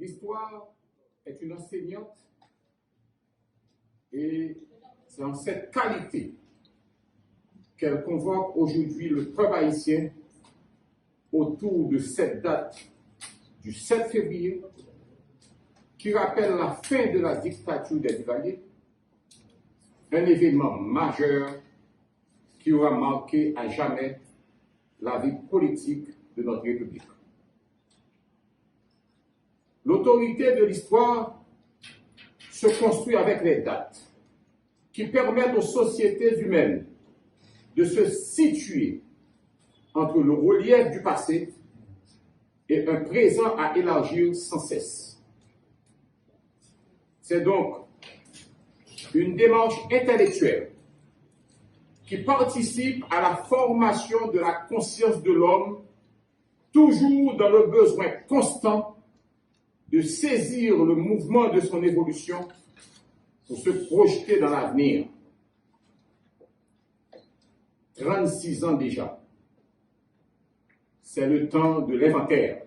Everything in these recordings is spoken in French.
L'histoire est une enseignante et c'est en cette qualité qu'elle convoque aujourd'hui le peuple haïtien autour de cette date du 7 février qui rappelle la fin de la dictature des Duvaliers, un événement majeur qui aura marqué à jamais la vie politique de notre République. L'autorité de l'histoire se construit avec les dates qui permettent aux sociétés humaines de se situer entre le relief du passé et un présent à élargir sans cesse. C'est donc une démarche intellectuelle qui participe à la formation de la conscience de l'homme, toujours dans le besoin constant de saisir le mouvement de son évolution pour se projeter dans l'avenir. 36 ans déjà, c'est le temps de l'inventaire.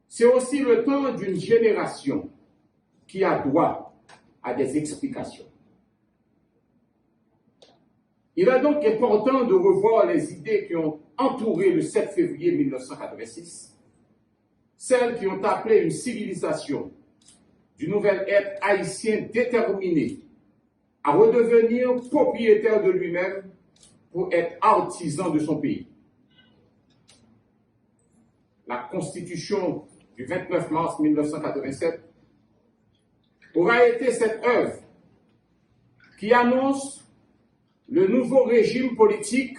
C'est aussi le temps d'une génération qui a droit à des explications. Il est donc important de revoir les idées qui ont entouré le 7 février 1986, celles qui ont appelé une civilisation du nouvel être haïtien déterminé à redevenir propriétaire de lui-même pour être artisan de son pays. La Constitution du 29 mars 1987 aura été cette œuvre qui annonce le nouveau régime politique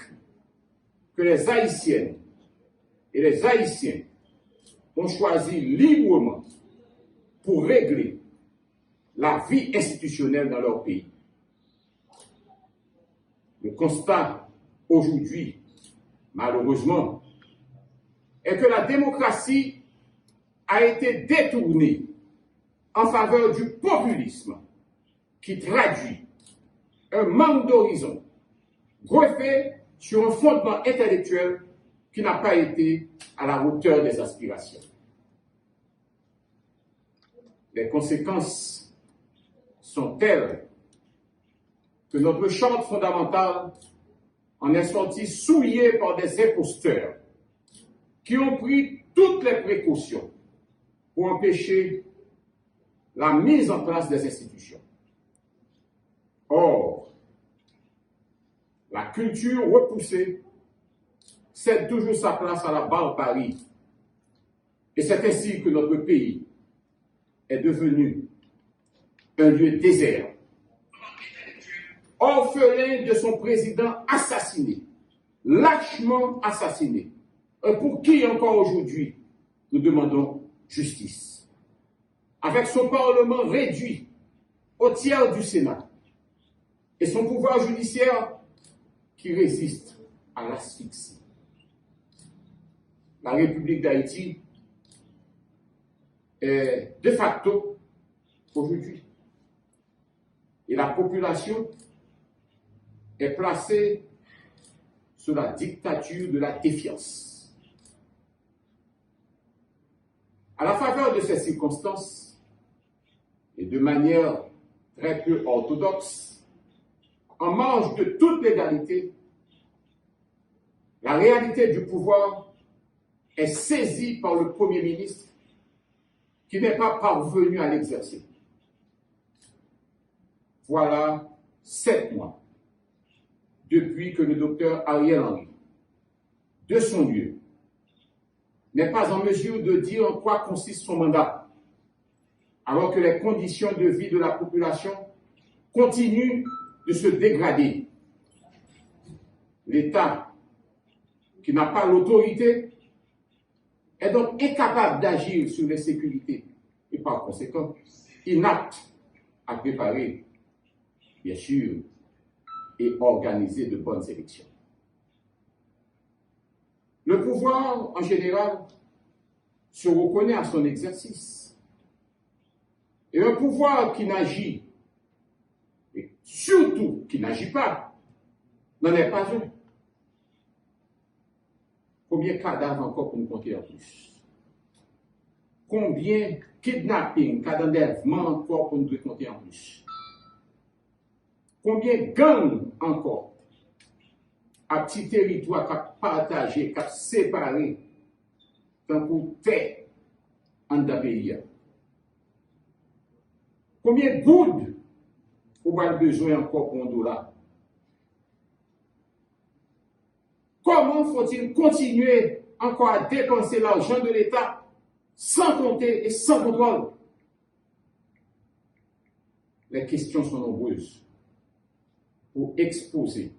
que les Haïtiennes et les Haïtiens ont choisi librement pour régler la vie institutionnelle dans leur pays. Le constat aujourd'hui, malheureusement, est que la démocratie a été détournée en faveur du populisme qui traduit un manque d'horizon greffé sur un fondement intellectuel qui n'a pas été à la hauteur des aspirations. Les conséquences sont telles que notre charte fondamentale en est sortie souillée par des imposteurs qui ont pris toutes les précautions pour empêcher la mise en place des institutions. Or, la culture repoussée cède toujours sa place à la barbarie. Et c'est ainsi que notre pays est devenu un lieu désert, orphelin de son président assassiné, lâchement assassiné, et pour qui encore aujourd'hui nous demandons justice. Avec son Parlement réduit au tiers du Sénat et son pouvoir judiciaire qui résiste à l'asphyxie. La République d'Haïti est de facto aujourd'hui. Et la population est placée sous la dictature de la défiance. À la faveur de ces circonstances, et de manière très peu orthodoxe, en marge de toute légalité, la réalité du pouvoir est saisie par le Premier ministre qui n'est pas parvenu à l'exercer. Voilà 7 mois depuis que le docteur Ariel Henry, de son lieu, n'est pas en mesure de dire en quoi consiste son mandat, alors que les conditions de vie de la population continuent de se dégrader. L'État, qui n'a pas l'autorité, est donc incapable d'agir sur les sécurités et par conséquent inapte à préparer, bien sûr, et organiser de bonnes élections. Le pouvoir, en général, se reconnaît à son exercice. Et un pouvoir qui n'agit, et surtout qui n'agit pas, n'en est pas un. Combien de cadavres encore pour nous compter en plus? combien de kidnapping, cas d'enlèvement encore pour nous devons compter en plus. Combien de gangs encore à petit territoire qui partagé, qui séparé, tant pour terre en d'un pays. Combien de gouttes vous avez besoin encore pour un dollar? Comment faut-il continuer encore à dépenser l'argent de l'État sans compter et sans contrôle? Les questions sont nombreuses pour exposer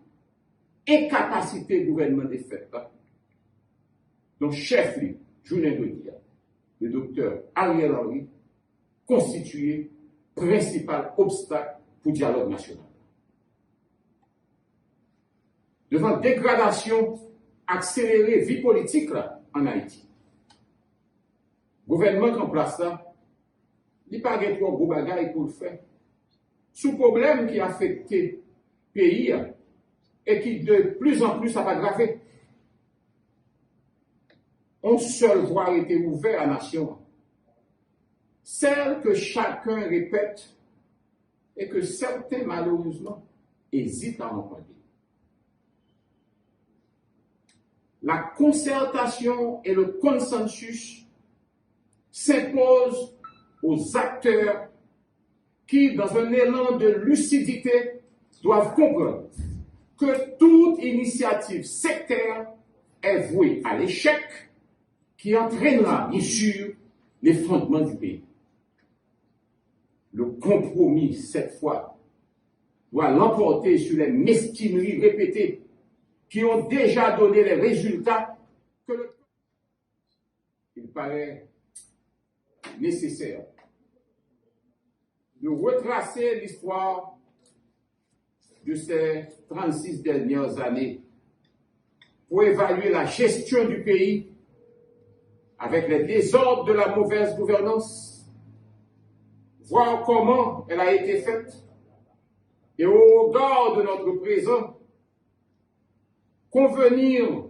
incapacité du gouvernement des faits. Donc, chef, journée de dia, le docteur Ariel Henry, constitué principal obstacle pour le dialogue national. Devant dégradation accélérée vie politique là, en Haïti, le gouvernement en place là, il n'y a pas trop gros bagages pour le faire. Sous problème qui affecte le pays et qui de plus en plus a aggravé. Une seule voie a été ouverte à la nation. Celle que chacun répète et que certains, malheureusement, hésitent à emprunter. La concertation et le consensus s'imposent aux acteurs qui, dans un élan de lucidité, doivent comprendre que toute initiative sectaire est vouée à l'échec qui entraînera, bien sûr, l'effondrement du pays. Le compromis, cette fois, doit l'emporter sur les mesquineries répétées qui ont déjà donné les résultats que il paraît nécessaire de retracer l'histoire de ces 36 dernières années pour évaluer la gestion du pays avec les désordres de la mauvaise gouvernance, voir comment elle a été faite et au regard de notre présent, convenir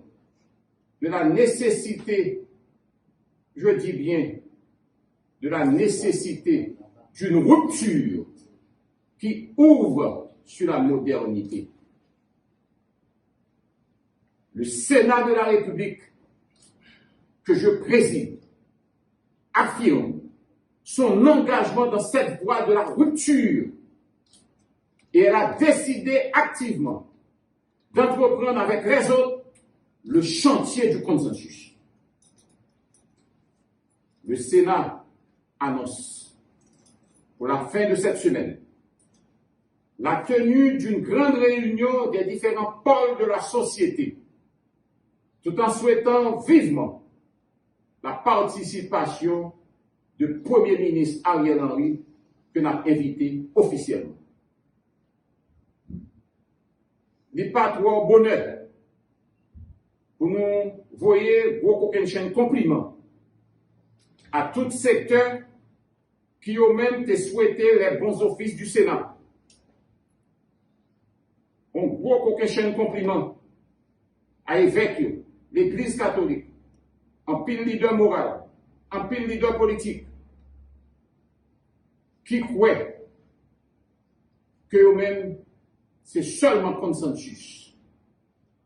de la nécessité, je dis bien, de la nécessité d'une rupture qui ouvre sur la modernité. Le Sénat de la République que je préside affirme son engagement dans cette voie de la rupture et elle a décidé activement d'entreprendre avec les autres le chantier du consensus. Le Sénat annonce pour la fin de cette semaine la tenue d'une grande réunion des différents pôles de la société, tout en souhaitant vivement la participation du Premier ministre Ariel Henry que nous avons invité officiellement. Il n'est pas trop bonheur pour nous voyer beaucoup de compliments à tout secteur qui ont même souhaité les bons offices du Sénat. On gros coquin compliment à évêque, l'Église catholique, en pile leader moral, en pile leader politique, qui croient que eux-mêmes, c'est seulement consensus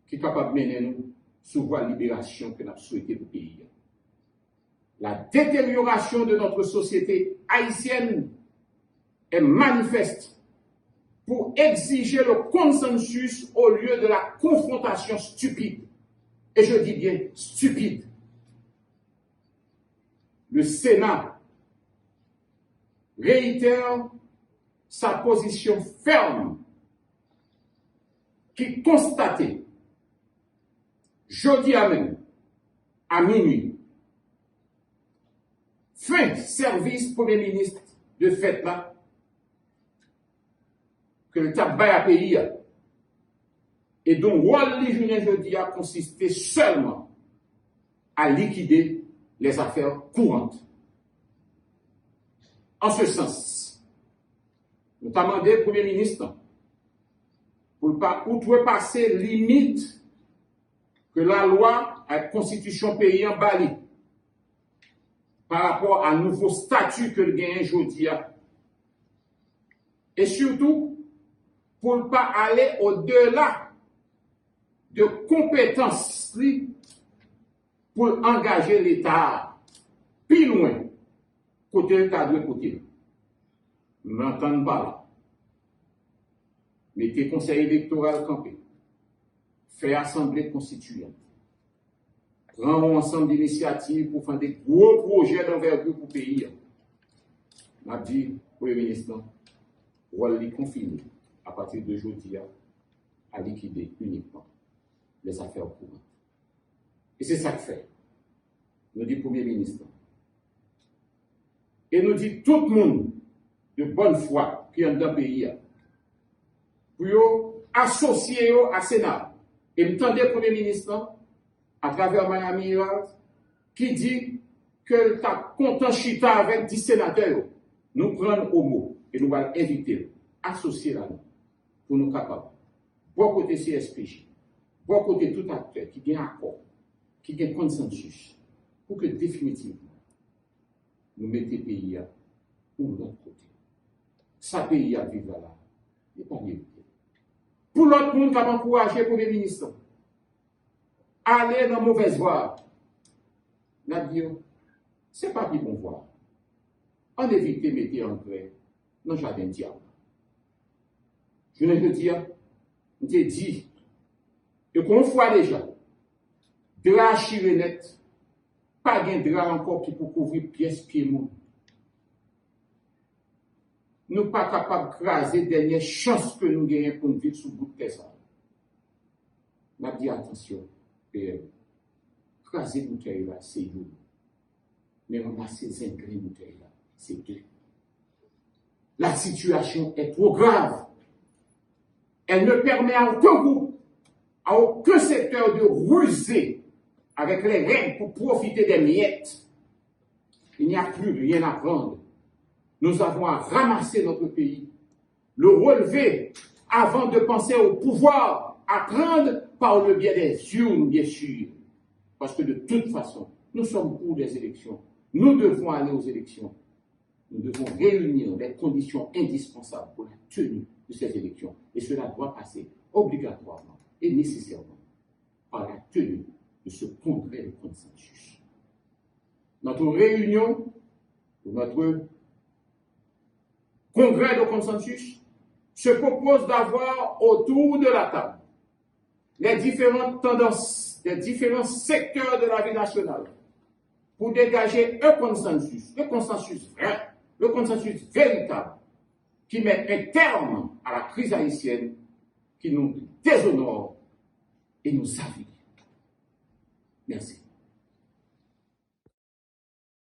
qui est capable de mener nous sur voie de libération que nous avons souhaité pour le pays. La détérioration de notre société haïtienne est manifeste pour exiger le consensus au lieu de la confrontation stupide. Et je dis bien stupide. Le Sénat réitère sa position ferme qui constatait jeudi à minuit, fin service Premier ministre de fait là, que le tabac à pays et dont rôle les journées jeudi a consisté seulement à liquider les affaires courantes. En ce sens, nous avons demandé au Premier ministre pour ne pas outrepasser limite que la loi à la constitution pays en Bali par rapport à un nouveau statut que le gagne aujourd'hui. Et surtout, pour ne pas aller au-delà de compétences pour engager l'État plus loin, côté l'État de côté. Nous n'entendons pas là. Mettez conseil électoral campé, fait assemblée constituante, prendre ensemble d'initiatives pour faire des gros projets d'envergure pour le pays. On a dit, Premier ministre, on va les confiner à partir de aujourd'hui à liquider uniquement les affaires courantes. Et c'est ça que fait. Nous dit Premier ministre. Et nous dit tout le monde de bonne foi qui est dans le pays pour associer à Sénat. Et nous entendez le Premier ministre à travers Miami qui dit que tu as content chita avec 10 sénateurs. Nous prenons au mot et nous allons inviter, associer là pour nous capables. Bon côté CSPJ, bon côté tout acteur qui a un accord, qui a un consensus, pour que définitivement nous mettions le pays pour l'autre côté. Ça pays à vivre là, il n'est pas mérité. Pour l'autre monde qui a encouragé le Premier ministre, aller dans la mauvaise voie, n'a dit, ce n'est pas plus bon voie. On évite de mettre en vrai dans le jardin diable. Je ne veux dire, on t'a dit, et qu'on voit déjà, drap chiré net, pas de drap encore qui peut couvrir pièce pied mou. Nous ne sommes pas capables de craser la dernière chance que nous gagnons pour nous vivre sous le bout de terre. On a dit attention, craser la bouteille là, c'est nous. Mais ramasser les ingrédients de bouteille là, c'est deux. La situation est trop grave. Elle ne permet à aucun groupe, à aucun secteur de ruser avec les règles pour profiter des miettes. Il n'y a plus rien à prendre. Nous avons à ramasser notre pays, le relever avant de penser au pouvoir, à prendre par le biais des urnes, bien sûr. Parce que de toute façon, nous sommes pour des élections. Nous devons aller aux élections. Nous devons réunir les conditions indispensables pour la tenue de ces élections. Et cela doit passer obligatoirement et nécessairement par la tenue de ce congrès de consensus. Notre réunion, notre congrès de consensus, se propose d'avoir autour de la table les différentes tendances, les différents secteurs de la vie nationale pour dégager un consensus, le consensus vrai, le consensus véritable, qui met un terme à la crise haïtienne, qui nous déshonore et nous avilit. Merci.